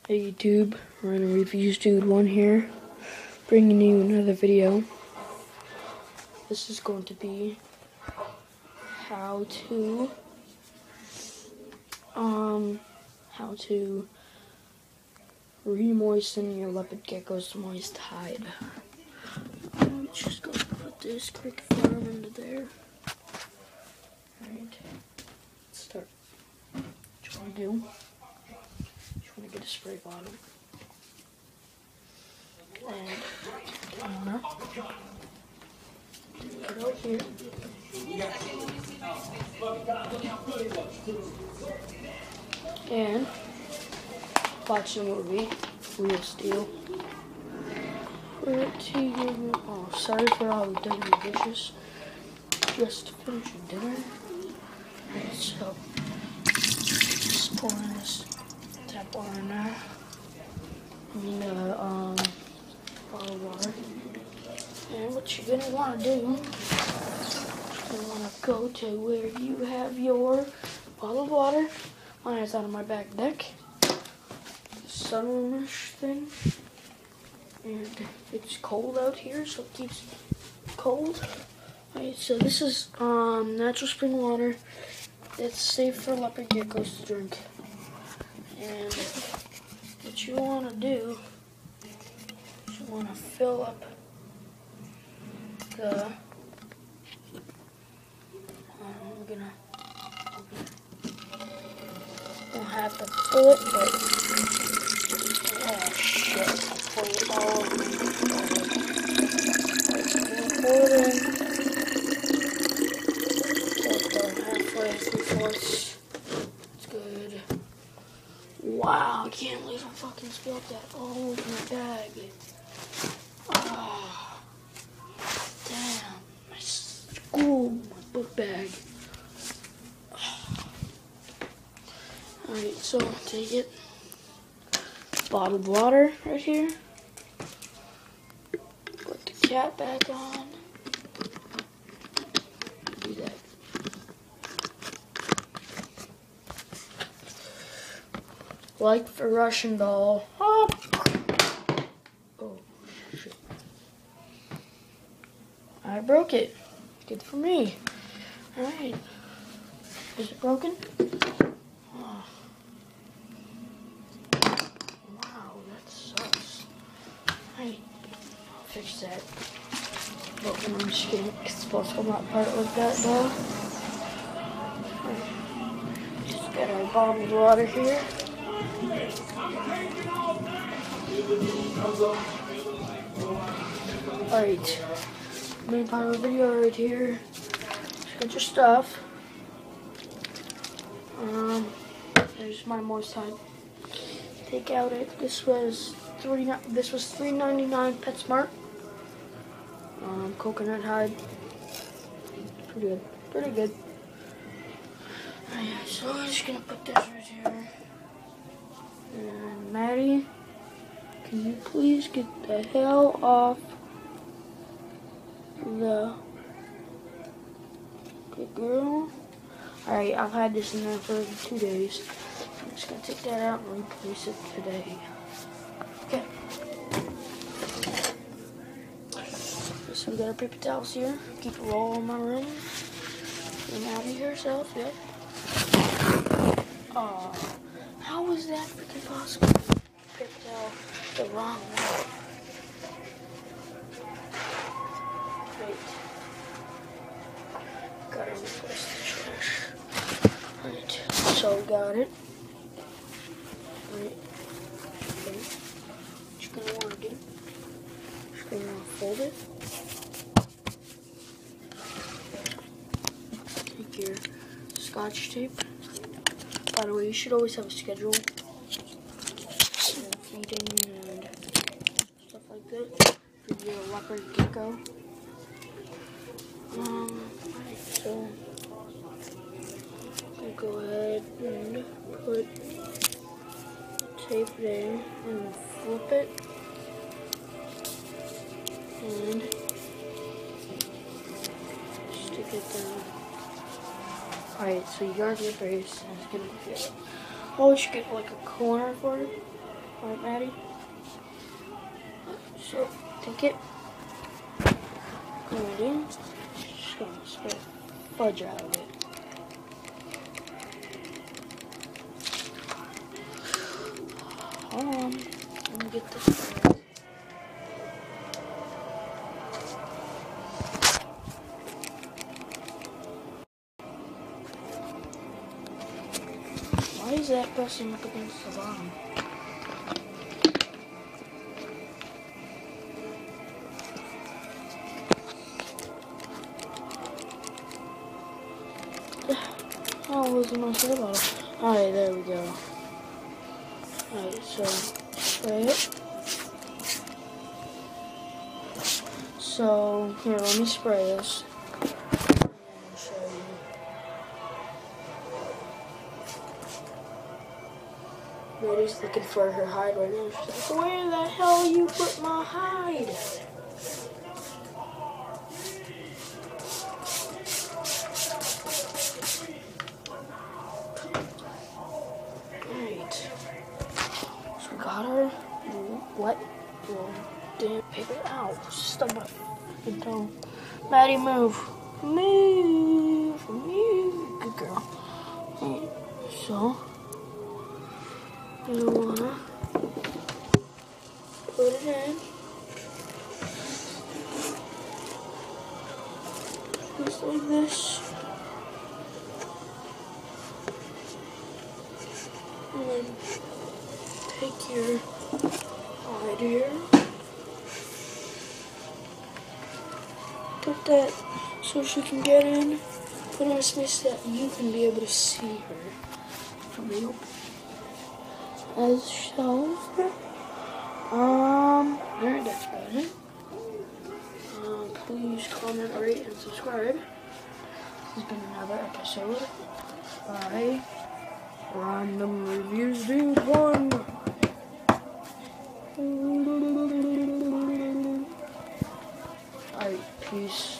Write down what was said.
Hey YouTube, Rhino Reviews Dude 1 here, bringing you another video. This is going to be how to re-moisten your leopard gecko's moist hide. I'm just going to put this quick farm into there. Alright, let's start. What you want to do? You want to get a spray bottle. And I'm gonna take it out here. And watch the movie Real Steel. Oh, sorry for all the dirty dishes. Just finishing dinner. Alright, so just pouring this tap water in there. Bottle of water. And what you're gonna want to do, you're gonna want to go to where you have your bottle of water. Mine is out on my back deck. Sunroomish thing. And it's cold out here, so it keeps cold. Alright, so this is natural spring water. It's safe for leopard geckos to drink. And what you want to do is you want to fill up the, we'll have to fill it, but, oh shit, I poured it all over. Pour it in, about halfway, 3/4. It's good. Wow, I can't believe I fucking spilled that all over my bag. Oh, damn, my school, my book bag. Alright, so take it. Bottled water right here. Put the cap back on. Do that. Like for Russian doll. Oh shit. I broke it. Good for me. Alright. Is it broken? Oh. Wow, that sucks. Alright. I'll fix that. Broken, I'm just kidding. It's supposed to come out part like that though. Right. Just got our bottled water here. Alright, main part of the video right here. Just get your stuff. There's my moist hide. Take out it. This was $3.99 PetSmart. Coconut hide. Pretty good. Pretty good. Alright, so I'm just gonna put this right here. And Maddie, can you please get the hell off the good girl? Alright, I've had this in there for 2 days. I'm just gonna take that out and replace it today. Okay. So we got our paper towels here. Keep it all in my room. Get Maddie herself, yep. How was that freaking possible? Paper towel the wrong way. Wait. Gotta replace the trash. Right, so we got it. Right. Okay. What you're gonna want to do, just gonna want to fold it. Take your Scotch tape. By the way, you should always have a schedule. Feeding and stuff like that for your leopard gecko. Alright, so I'll go ahead and put tape there and flip it and stick it down. Alright, so you got your base and it's gonna fit. Oh, you should get like a corner for it. Alright, Maddie? So, take it. Ready? Just gonna spit fudge out of it. Hold on. Let me get this started. Why is that pressing up against the bottom? Oh, what's my soda bottle? Alright, there we go. Alright, so spray it. So, here, let me spray this. I'll show you. Maddie's looking for her hide right now. She's like, where the hell you put my hide? Alright. So we got her wet little damn paper. Ow, stuck my freaking toe. Maddie, move. Move. Move. Good girl. Alright, so you wanna put it in. Just like this. And then take your hide here. Put that so she can get in. Put in a space that you can be able to see her from you. As so. Alright, that's about it. Please comment, rate, and subscribe. This has been another episode by Random Reviews Dude 1. Alright, peace.